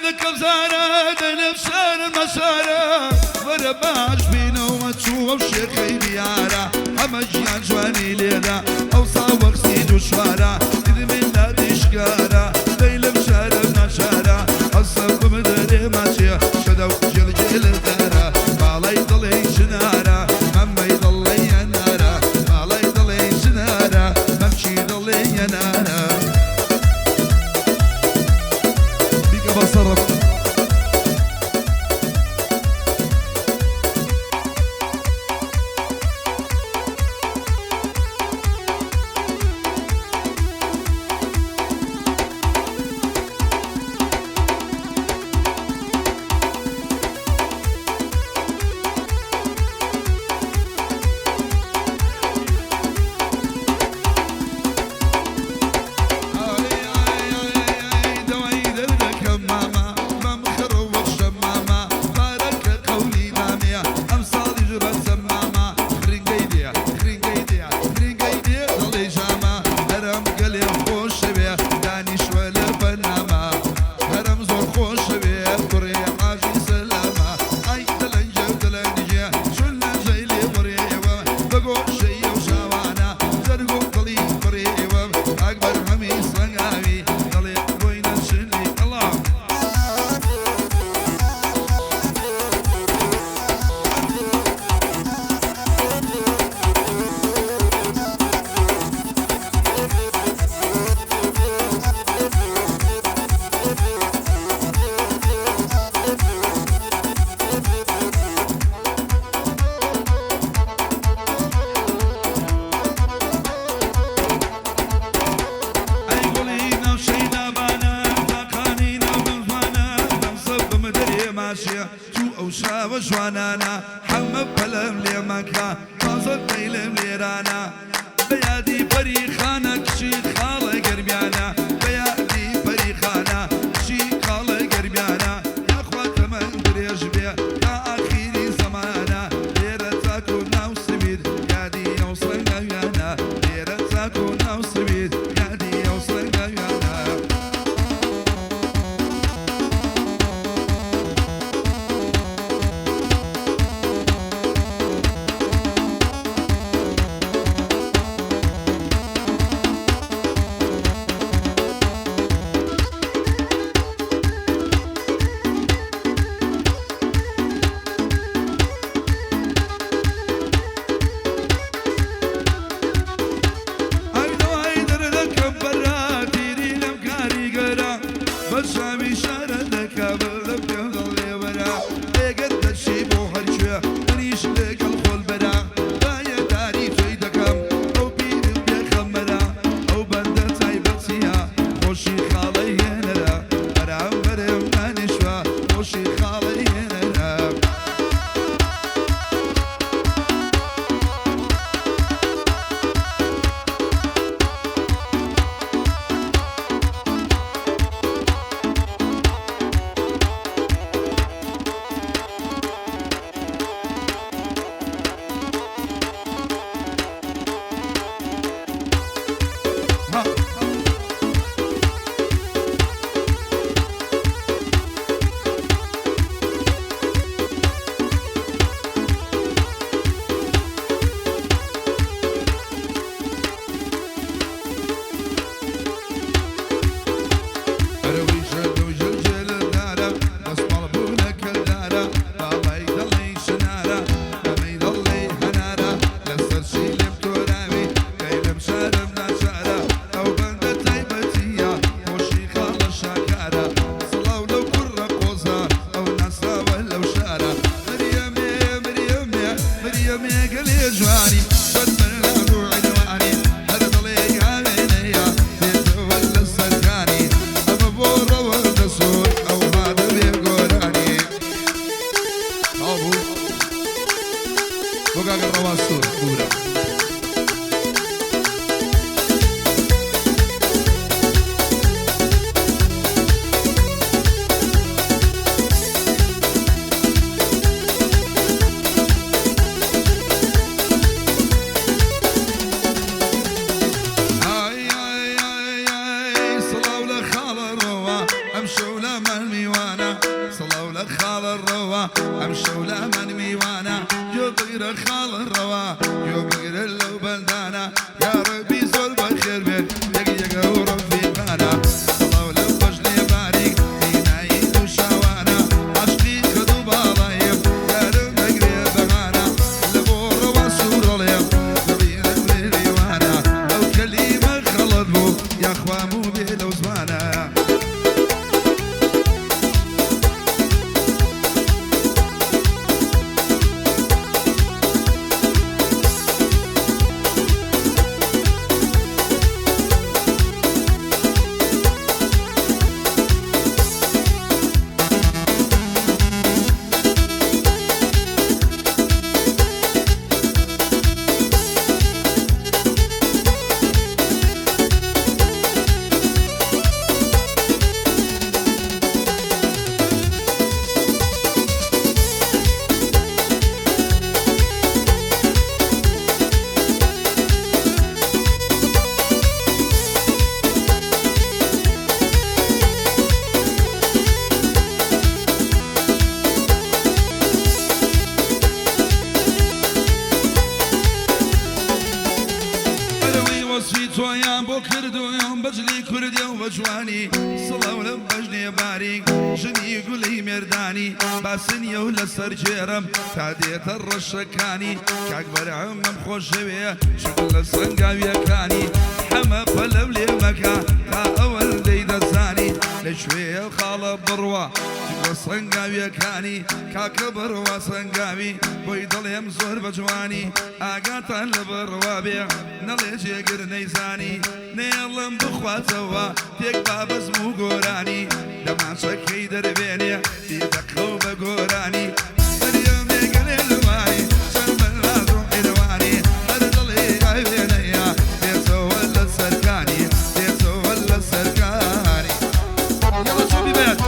ذكر زارة نفسان المسارة ولا باش بينا ومتشوف شيخي ديارة همجيان جواني ليلة أو صاوغ سيد وشوارة إذ من لا ديشكارة ليلة مشارة نشارة الصف مدري ماشية شدو جل جل الدارة ما يضلي شنارة مما يضلي ينارة ما يضلي شنارة ممشي يضلي ينارة بيك بصرف شو جوانانا حمب بلم لي مكا فاصل بيلم لي رانا بيادي بريخانا كشي خالة قربيانا بيادي بريخانا كشي خالة قربيانا يا اخوات من دريج بيا يا اخيري زمانا ليرة تاكونا وسبيد يادي يوصلنا ويانا ليرة تاكونا وسبيد يادي يوصلنا ويانا كردو يوم بجلي كردي وبجواني صلاة ولم بجني باري جني يقولي مرداني باسني ولا سرجيرم كاديت الرشكاني كاكبر عمم خوش بيه شكل سنقاوية كاني حما بلولي مكا كاول ديد الزاني لشوية الخالة بروة شكل سنقاوية كاني كاكبر وسنقاوي بيضل يمزور بجواني آقاتا لبروا بيع نليجي قرني زاني نيلم بخواتوا تيك بابز مو قوراني دمع شكي دربيني تيدخو بقوراني اليوم يقلل معي شرب اللازم إلواني أرضلي غايبيني ديسو ولا السركاني ديسو ولا السركاني يلا شو بيبات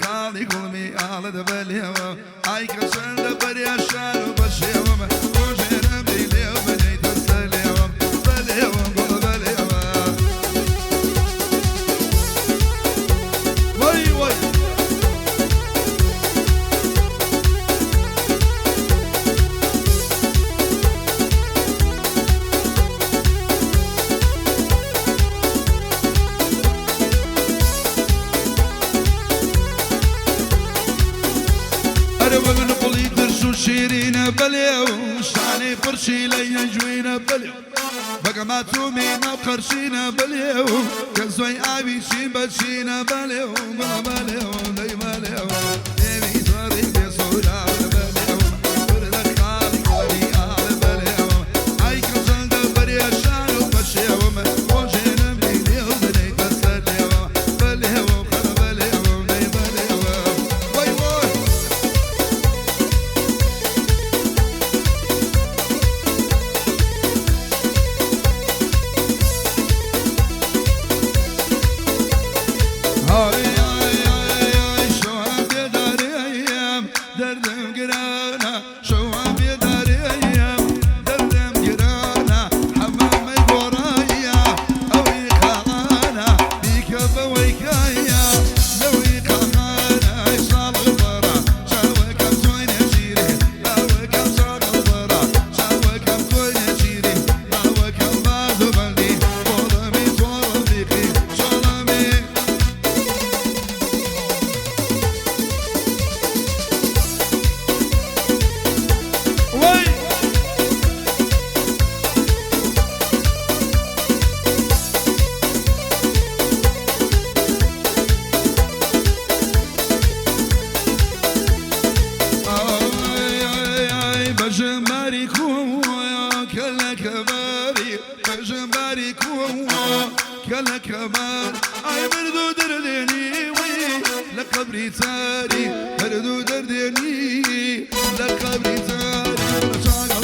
خالي قلمي على دبليو هاي كسر دبريا شارو بشيو وجينا بليو بديت السليو بليو قل بليو وي وي شيرين بليو شاني فرشي لي جوين بليو بقى ما تومينا وقرشينا بليو كزوي ابي شين بشينا بليو بلا بليو لي بليو نبي صاري بصورة بليو ورد خالي قولي على بليو اي كزن دبريا شانو بشيو وجينا بليو بديت السليو بليو خل بليو لي بليو وي وي كلا كمان اي بردو دردني وي لقبري تاري بردو دردني لقبري تاري